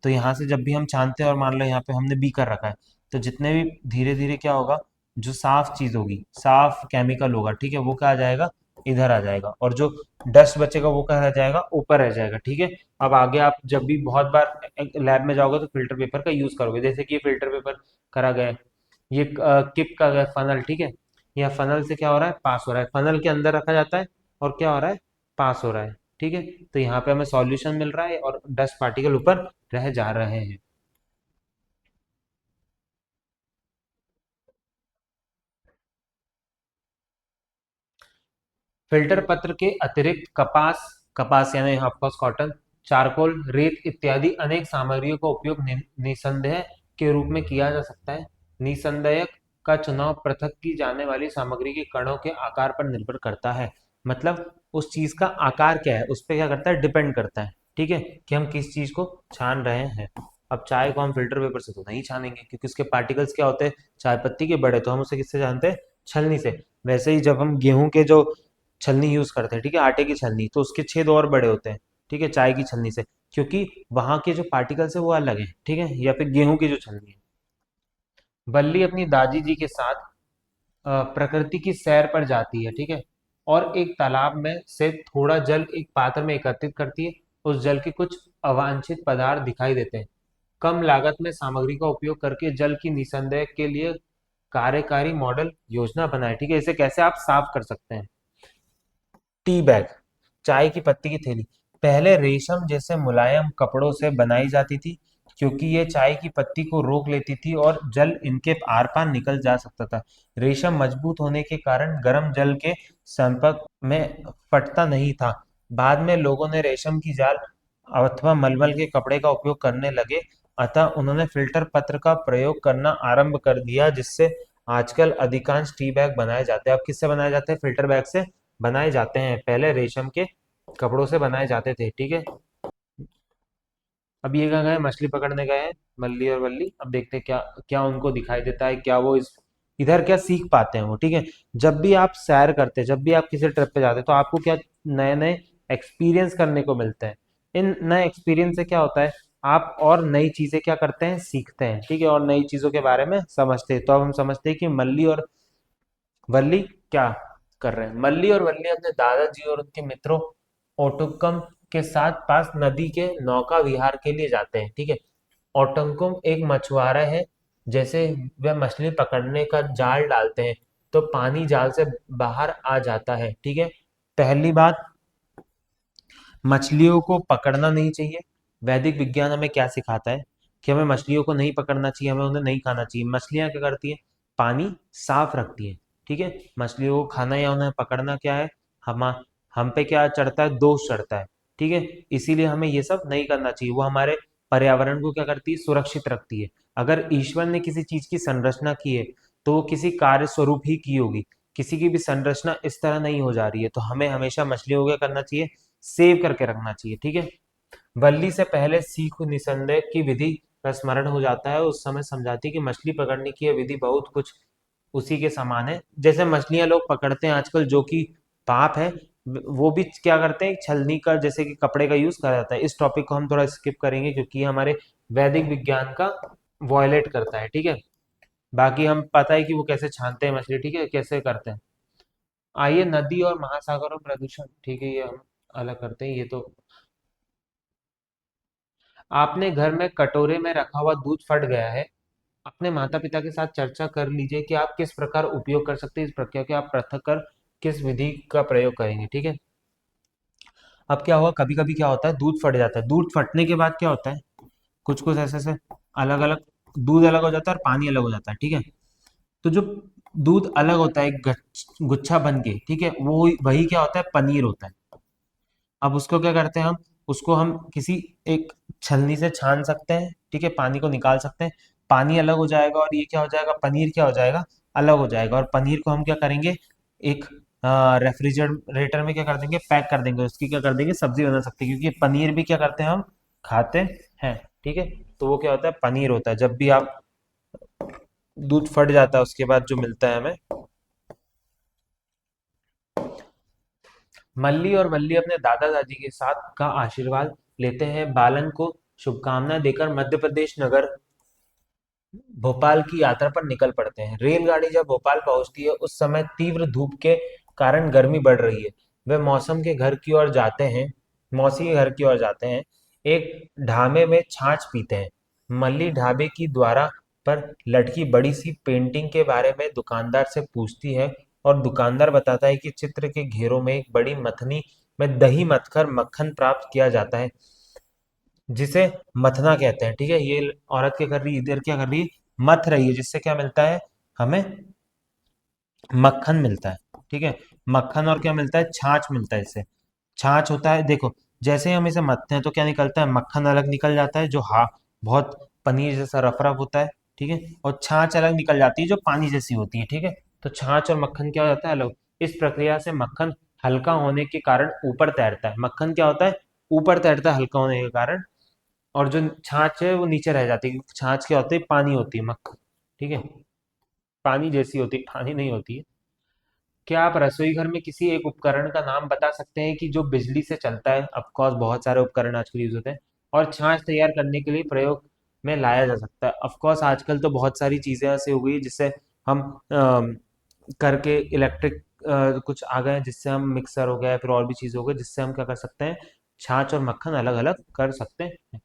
तो यहाँ से जब भी हम छानते हैं और मान लो यहाँ पे हमने बी कर रखा है, तो जितने भी धीरे धीरे क्या होगा, जो साफ चीज होगी, साफ केमिकल होगा, ठीक है, वो क्या आ जाएगा, इधर आ जाएगा, और जो डस्ट बचेगा वो क्या रह जाएगा, ऊपर रह जाएगा, ठीक है। अब आगे आप जब भी बहुत बार लैब में जाओगे तो फिल्टर पेपर का यूज करोगे, जैसे कि ये फिल्टर पेपर करा गया है, ये किप का गया फनल, ठीक है। यह फनल से क्या हो रहा है, पास हो रहा है, फनल के अंदर रखा जाता है और क्या हो रहा है, पास हो रहा है, ठीक है। तो यहाँ पे हमें सॉल्यूशन मिल रहा है और डस्ट पार्टिकल ऊपर रह जा रहे हैं। फिल्टर पत्र के अतिरिक्त कपास, कपास यानी ऑफकोर्स कॉटन, चारकोल, रेत इत्यादि अनेक सामग्रियों का उपयोग निसंदेह के रूप में किया जा सकता है। निसंदेह का चुनाव पृथक की जाने वाली सामग्री के कणों के आकार पर निर्भर करता है, मतलब उस चीज का आकार क्या है उस पर क्या करता है, डिपेंड करता है, ठीक है, कि हम किस चीज को छान रहे हैं। अब चाय को हम फिल्टर पेपर से तो नहीं छानेंगे, क्योंकि उसके पार्टिकल्स क्या होते हैं, चाय पत्ती के बड़े, तो हम उसे किससे जानते हैं, छलनी से। वैसे ही जब हम गेहूं के जो छलनी यूज करते हैं, ठीक है, आटे की छलनी, तो उसके छेद और बड़े होते हैं, ठीक है, चाय की छलनी से, क्योंकि वहां के जो पार्टिकल्स है वो अलग है, ठीक है, या फिर गेहूं की जो छलनी है। बल्ली अपनी दादी जी के साथ प्रकृति की सैर पर जाती है, ठीक है, और एक तालाब में से थोड़ा जल एक पात्र में एकत्रित करती है। उस जल के कुछ अवांछित पदार्थ दिखाई देते हैं। कम लागत में सामग्री का उपयोग करके जल की निसंदेह के लिए कार्यकारी मॉडल योजना बनाए, ठीक है। इसे कैसे आप साफ कर सकते हैं। टी बैग, चाय की पत्ती की थैली, पहले रेशम जैसे मुलायम कपड़ों से बनाई जाती थी, क्योंकि ये चाय की पत्ती को रोक लेती थी और जल इनके आर पार निकल जा सकता था। रेशम मजबूत होने के कारण गर्म जल के संपर्क में फटता नहीं था। बाद में लोगों ने रेशम की जाल अथवा मलमल के कपड़े का उपयोग करने लगे, अतः उन्होंने फिल्टर पत्र का प्रयोग करना आरंभ कर दिया, जिससे आजकल अधिकांश टी बैग बनाए जाते हैं। अब किससे बनाए जाते हैं, फिल्टर बैग से बनाए जाते हैं, पहले रेशम के कपड़ों से बनाए जाते थे, ठीक है। अब ये कहाँ गए, मछली पकड़ने गए हैं मल्ली और वल्ली। अब देखते हैं क्या क्या उनको दिखाई देता है, क्या वो इस इधर क्या सीख पाते हैं वो, ठीक है। जब भी आप सैर करते हैं, जब भी आप किसी ट्रिप पे जाते हैं, तो आपको क्या नए नए एक्सपीरियंस करने को मिलते हैं। इन नए एक्सपीरियंस से क्या होता है, आप और नई चीजें क्या करते हैं, सीखते हैं, ठीक है, और नई चीजों के बारे में समझते हैं। तो अब हम समझते हैं कि मल्ली और वल्ली क्या कर रहे हैं। मल्ली और वल्ली अपने दादाजी और उनके मित्रों ओटुकम के साथ पास नदी के नौका विहार के लिए जाते हैं, ठीक है। ओटंकुम एक मछुआरा है। जैसे वह मछली पकड़ने का जाल डालते हैं तो पानी जाल से बाहर आ जाता है, ठीक है। पहली बात, मछलियों को पकड़ना नहीं चाहिए। वैदिक विज्ञान हमें क्या सिखाता है कि हमें मछलियों को नहीं पकड़ना चाहिए, हमें उन्हें नहीं खाना चाहिए। मछलियां क्या करती हैं? पानी साफ रखती हैं, ठीक है। मछलियों को खाना या उन्हें पकड़ना क्या है, हम हम पे क्या चढ़ता है? दोष चढ़ता है, ठीक है। इसीलिए हमें ये सब नहीं करना चाहिए। वो हमारे पर्यावरण को क्या करती है? सुरक्षित रखती है। अगर ईश्वर ने किसी चीज की संरचना की है तो वो किसी कार्य स्वरूप ही की होगी। किसी की भी संरचना इस तरह नहीं हो जा रही है, तो हमें हमेशा मछलियों को क्या करना चाहिए? सेव करके रखना चाहिए, ठीक है। वल्ली से पहले सीख निसंदेह की विधि का स्मरण हो जाता है। उस समय समझाती है कि मछली पकड़ने की यह विधि बहुत कुछ उसी के समान है जैसे मछलियां लोग पकड़ते हैं आजकल, जो कि पाप है। वो भी क्या करते हैं? छलनी का, जैसे कि कपड़े का यूज करा जाता है। इस टॉपिक को हम थोड़ा स्किप करेंगे क्योंकि ये हमारे वैदिक विज्ञान का वॉयलेट करता है, ठीक है। बाकी हम पता है कि वो कैसे छानते हैं मछली, ठीक है, कैसे करते हैं। आइए, नदी और महासागरों प्रदूषण, ठीक है, ये हम अलग करते हैं। ये तो आपने घर में कटोरे में रखा हुआ दूध फट गया है। अपने माता पिता के साथ चर्चा कर लीजिए कि आप किस प्रकार उपयोग कर सकते हैं इस प्रक्रिया के। आप पृथक कर किस विधि का प्रयोग करेंगे, ठीक है। अब क्या हुआ, कभी कभी क्या होता है, दूध फट जाता है। दूध फटने के बाद क्या होता है, कुछ कुछ ऐसे ऐसे अलग अलग दूध अलग हो जाता है और पानी अलग हो जाता है, ठीक है। तो जो दूध अलग होता है एक गुच्छा बन के, ठीक है, वो वही क्या होता है? पनीर होता है। अब उसको क्या करते हैं हम? उसको हम किसी एक छलनी से छान सकते हैं, ठीक है, पानी को निकाल सकते हैं। पानी अलग हो जाएगा और ये क्या हो जाएगा? पनीर क्या हो जाएगा? अलग हो जाएगा। और पनीर को हम क्या करेंगे? एक रेफ्रिजरेटर में क्या कर देंगे? पैक कर देंगे। उसकी क्या कर देंगे? सब्जी बना सकते हैं, क्योंकि पनीर भी क्या करते हैं हम? खाते हैं, ठीक है। तो वो क्या होता है? पनीर होता है। जब भी आप दूध फट जाता है उसके बाद जो मिलता है हमें। मल्ली और वल्ली अपने दादा दादी के साथ का आशीर्वाद लेते हैं। बालन को शुभकामनाएं देकर मध्य प्रदेश नगर भोपाल की यात्रा पर निकल पड़ते हैं। रेलगाड़ी जब भोपाल पहुंचती है उस समय तीव्र धूप के कारण गर्मी बढ़ रही है। वे मौसम के घर की ओर जाते हैं मौसी के घर की ओर जाते हैं। एक ढाबे में छाछ पीते हैं। मल्ली ढाबे की द्वारा पर लटकी बड़ी सी पेंटिंग के बारे में दुकानदार से पूछती है और दुकानदार बताता है कि चित्र के घेरों में एक बड़ी मथनी में दही मथकर मक्खन प्राप्त किया जाता है, जिसे मथना कहते हैं, ठीक है। ये औरत क्या कर रही है? इधर क्या कर रही है? मथ रही है, जिससे क्या मिलता है हमें? मक्खन मिलता है, ठीक है। मक्खन और क्या मिलता है? छाछ मिलता है इससे। छाछ होता है, देखो, जैसे ही हम इसे मथते हैं तो क्या निकलता है? मक्खन अलग निकल जाता है, जो बहुत पनीर जैसा रफ रफ होता है, ठीक है। और छाछ अलग निकल जाती है जो पानी जैसी होती है, ठीक है। तो छाछ और मक्खन क्या हो जाता है? अलग। इस प्रक्रिया से मक्खन हल्का होने के कारण ऊपर तैरता है। मक्खन क्या होता है? ऊपर तैरता है हल्का होने के कारण। और जो छाछ है वो नीचे रह जाती है, क्योंकि छाछ क्या होती है? पानी होती है, मक्खन, ठीक है, पानी जैसी होती है, पानी नहीं होती है। क्या आप रसोई घर में किसी एक उपकरण का नाम बता सकते हैं कि जो बिजली से चलता है? ऑफ कोर्स बहुत सारे उपकरण आजकल यूज होते हैं और छाछ तैयार करने के लिए प्रयोग में लाया जा सकता है। ऑफ कोर्स आजकल तो बहुत सारी चीजें ऐसी हो गई है जिससे हम करके इलेक्ट्रिक कुछ आ गए हैं, जिससे हम मिक्सर हो गया, फिर और भी चीज हो गई जिससे हम क्या कर सकते हैं? छाछ और मक्खन अलग अलग कर सकते हैं।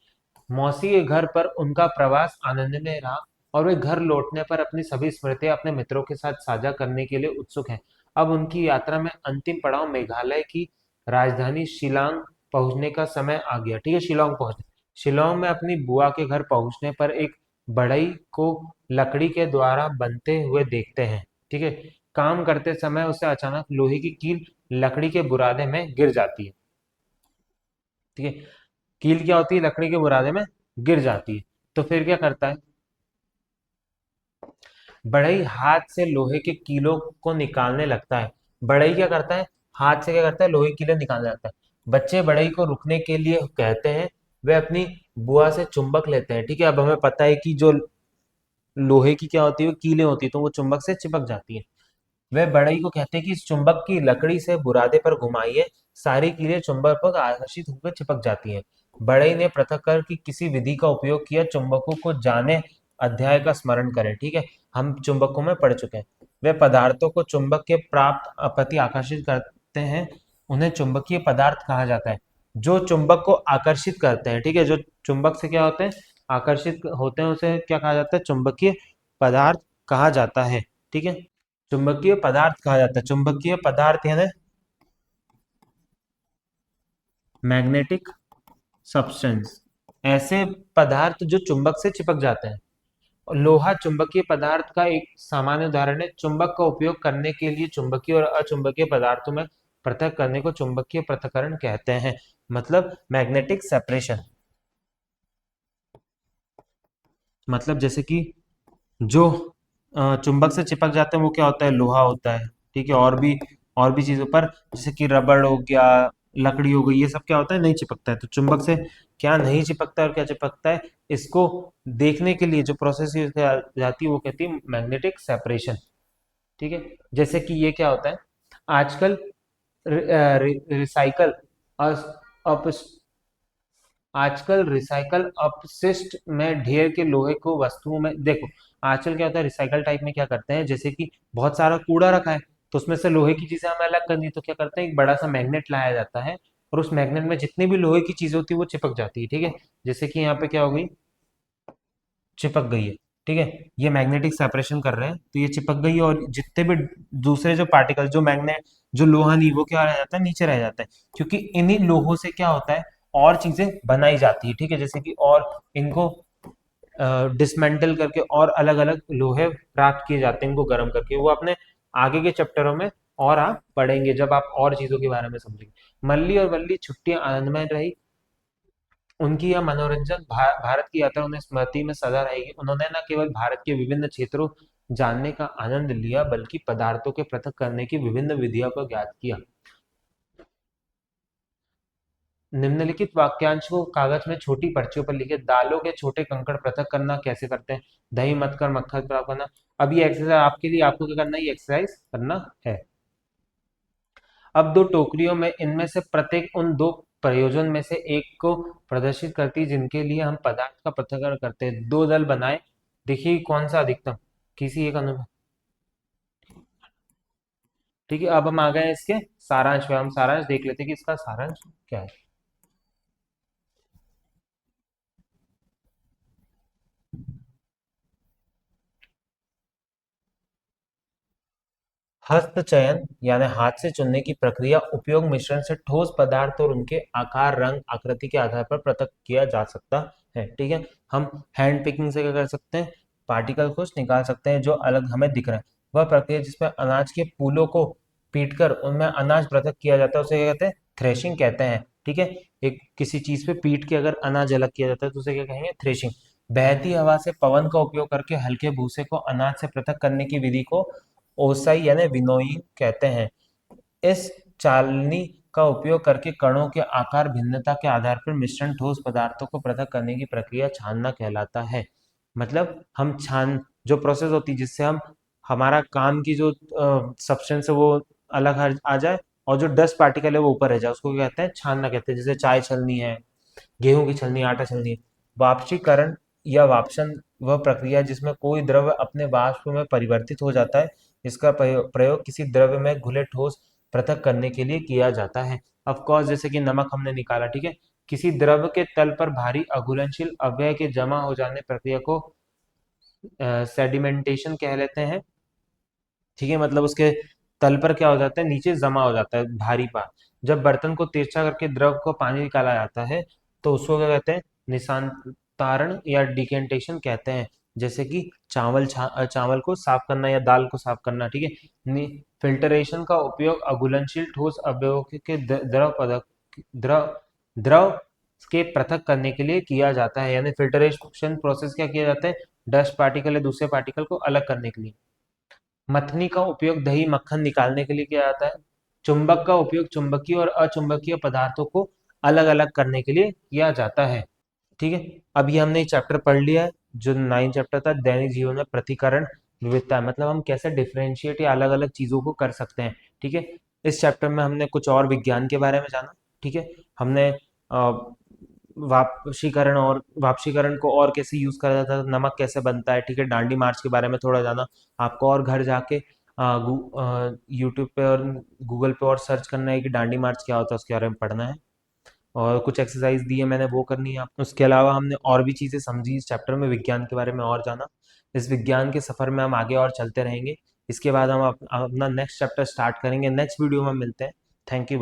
मौसी के घर पर उनका प्रवास आनंदमय रहा और वे घर लौटने पर अपनी सभी स्मृतियां अपने मित्रों के साथ साझा करने के लिए उत्सुक हैं। अब उनकी यात्रा में अंतिम पड़ाव मेघालय की राजधानी शिलांग पहुंचने का समय आ गया, ठीक है। शिलोंग पहुंचने शिलोंग में अपनी बुआ के घर पहुंचने पर एक बढ़ई को लकड़ी के द्वारा बनते हुए देखते हैं, ठीक है। काम करते समय उसे अचानक लोहे की कील लकड़ी के बुरादे में गिर जाती है, ठीक है। कील क्या होती है? लकड़ी के बुरादे में गिर जाती है। तो फिर क्या करता है? बढ़ई हाथ से लोहे के कीलों को निकालने लगता है। बढ़ई क्या करता है? हाथ से क्या करता है? लोहे की कीलें निकालने लगता है। बच्चे बढ़ई को रुकने के लिए कहते हैं। वे अपनी बुआ से चुंबक लेते हैं, ठीक है। अब हमें पता है कि जो लोहे की क्या होती है? वो कीलें होती है, तो वो चुंबक से चिपक जाती है। वह बढ़ई को कहते हैं कि इस चुंबक की लकड़ी से बुरादे पर घुमाइए। सारी कीलें चुंबक पर आकर्षित होकर चिपक जाती हैं। बढ़ई ने पृथक्कर की किसी विधि का उपयोग किया। चुंबकों को जाने अध्याय का स्मरण करें, ठीक है। हम चुंबकों में पढ़ चुके हैं। वे पदार्थों को चुंबक के प्राप्त प्रति आकर्षित करते हैं, उन्हें चुंबकीय पदार्थ कहा जाता है। जो चुंबक को आकर्षित करते हैं, ठीक है, जो चुंबक से क्या होते हैं, आकर्षित होते हैं, उसे क्या कहा जाता है, चुंबकीय पदार्थ कहा जाता है। ठीक है, चुंबकीय पदार्थ कहा जाता है, चुंबकीय पदार्थ यानी मैग्नेटिक सब्सटेंस, ऐसे पदार्थ जो चुंबक से चिपक जाते हैं। और लोहा चुंबकीय पदार्थ का एक सामान्य उदाहरण है। चुंबक का उपयोग करने के लिए चुंबकीय और अचुंबकीय पदार्थों में पृथक करने को चुंबकीय पृथक्करण कहते हैं, मतलब मैग्नेटिक सेपरेशन। मतलब जैसे कि जो चुंबक से चिपक जाते हैं वो क्या होता है, लोहा होता है। ठीक है, और भी चीजों पर, जैसे कि रबड़ हो गया, लकड़ी हो गई, ये सब क्या होता है, नहीं चिपकता है। तो चुंबक से क्या नहीं चिपकता है और क्या चिपकता है, इसको देखने के लिए जो प्रोसेस यूज की जाती है वो कहती है मैग्नेटिक सेपरेशन। ठीक है, जैसे कि ये क्या होता है, आजकल रिसाइकल अप आजकल रिसाइकल अपशिष्ट में ढेर के लोहे को वस्तुओं में देखो, आजकल क्या होता है, रिसाइकल टाइप में क्या करते हैं, जैसे कि बहुत सारा कूड़ा रखा है, तो उसमें से लोहे की चीजें हमें अलग करनी है, तो क्या करते हैं, एक बड़ा सा मैग्नेट लाया जाता है, और उस मैग्नेट में जितनी भी लोहे की चीजें होती है वो चिपक जाती है। ठीक है, जैसे कि यहाँ पे क्या हो गई, चिपक गई है। ठीक है, ये मैग्नेटिक सेपरेशन कर रहे हैं, तो ये चिपक गई है, और जितने भी दूसरे जो पार्टिकल, जो मैग्नेट, जो लोहा नहीं, वो क्या रह जाता है, नीचे रह जाता है, क्योंकि इन्हीं लोहों से क्या होता है, और चीजें बनाई जाती है। ठीक है, जैसे कि और इनको डिसमेंटल करके और अलग अलग लोहे प्राप्त किए जाते हैं, इनको गर्म करके। वो अपने आगे के चैप्टरों में और आप पढ़ेंगे जब आप और चीजों के बारे में समझेंगे। मल्ली और वल्ली छुट्टियां आनंदमय रही, उनकी यह मनोरंजन भारत की यात्रा उन्हें स्मृति में सदा रहेगी। उन्होंने न केवल भारत के विभिन्न क्षेत्रों जानने का आनंद लिया, बल्कि पदार्थों के पृथक करने की विभिन्न विधियों को ज्ञात किया। निम्नलिखित वाक्यांश को कागज में छोटी पर्चियों पर लिखे। दालों के छोटे कंकड़ पृथक करना कैसे करते हैं, दही मत कर मक्खन प्राप्त करना। अभी एक्सरसाइज आपके लिए, आपको क्या करना है, ये एक्सरसाइज करना है। अब दो टोकरियों में, इनमें से प्रत्येक उन दो प्रयोजन में से एक को प्रदर्शित करती है जिनके लिए हम पदार्थ का पृथक्करण करते हैं। दो दल बनाए, देखिए कौन सा अधिकतम, किसी एक अनु। ठीक है, अब हम आ गए हैं इसके सारांश पे। हम सारांश देख लेते हैं कि इसका सारांश क्या है। हस्त चयन यानी हाथ से चुनने की प्रक्रिया उपयोग मिश्रण से ठोस पदार्थ और उनके आकार, रंग, आकृति के आधार पर पृथक किया जा सकता है। ठीक है, हम हैंड पिकिंग से क्या कर सकते हैं, पार्टिकल को निकाल सकते हैं जो अलग हमें दिख रहे हैं। वह प्रक्रिया जिसमें अनाज के फूलों को पीटकर उनमें अनाज पृथक किया जाता है उसे क्या कहते हैं, थ्रेशिंग कहते हैं। ठीक है, एक किसी चीज पे पीट के अगर अनाज अलग किया जाता है तो उसे क्या कहेंगे, थ्रेशिंग। बहती हवा से पवन का उपयोग करके हल्के भूसे को अनाज से पृथक करने की विधि को ओसाई यानी विनोइंग कहते हैं। इस चालनी का उपयोग करके कणों के आकार भिन्नता के आधार पर मिश्रण ठोस पदार्थों को पृथक करने की प्रक्रिया छानना कहलाता है। मतलब हम छान, जो प्रोसेस होती है जिससे हम हमारा काम की जो सब्सटेंस है वो अलग आ जाए, और जो डस्ट पार्टिकल है वो ऊपर रह जाए, उसको क्या कहते हैं, छानना कहते हैं। जैसे चाय छलनी है, गेहूं की छलनी, आटा छलनी है। वाष्पीकरण या वाष्पन वह प्रक्रिया है जिसमें कोई द्रव्य अपने वाष्प में परिवर्तित हो जाता है। इसका प्रयोग किसी द्रव्य में घुले ठोस पृथक करने के लिए किया जाता है। ऑफ कोर्स, जैसे कि नमक हमने निकाला, ठीक है, किसी द्रव के तल पर भारी अघुलनशील अवयव के जमा हो जाने प्रक्रिया को सेडिमेंटेशन कह लेते हैं। ठीक है, मतलब उसके तल पर क्या हो जाता है, नीचे जमा हो जाता है भारी पा। जब बर्तन को तिरछा करके द्रव को पानी निकाला जाता है तो उसको क्या कहते हैं, निशांतारण या डिकेंटेशन कहते हैं। जैसे कि चावल को साफ करना या दाल को साफ करना। ठीक है, फिल्टरेशन का उपयोग अघुलनशील ठोस अवयवों के द्रव द्रव के पृथक करने के लिए किया जाता है। यानी फिल्टरेशन प्रोसेस क्या किया जाता है, डस्ट पार्टिकल या दूसरे पार्टिकल को अलग करने के लिए। मथनी का उपयोग दही मक्खन निकालने के लिए किया जाता है। चुंबक का उपयोग चुंबकीय और अचुंबकीय पदार्थों को अलग अलग करने के लिए किया जाता है। ठीक है, अभी हमने चैप्टर पढ़ लिया है, जो 9 चैप्टर था, दैनिक जीवन में प्रतिकरण विविधता, मतलब हम कैसे डिफरेंशिएट या अलग अलग चीजों को कर सकते हैं। ठीक है, इस चैप्टर में हमने कुछ और विज्ञान के बारे में जाना। ठीक है, हमने वाष्पीकरण को और कैसे यूज करा जाता है, नमक कैसे बनता है। ठीक है, डांडी मार्च के बारे में थोड़ा जाना। आपको और घर जाके यूट्यूब पे और गूगल पे और सर्च करना है कि डांडी मार्च क्या होता है, उसके बारे में पढ़ना है। और कुछ एक्सरसाइज दी है मैंने, वो करनी है आप। उसके अलावा हमने और भी चीज़ें समझी इस चैप्टर में, विज्ञान के बारे में और जाना। इस विज्ञान के सफ़र में हम आगे और चलते रहेंगे। इसके बाद हम अपना नेक्स्ट चैप्टर स्टार्ट करेंगे। नेक्स्ट वीडियो में मिलते हैं। Thank you.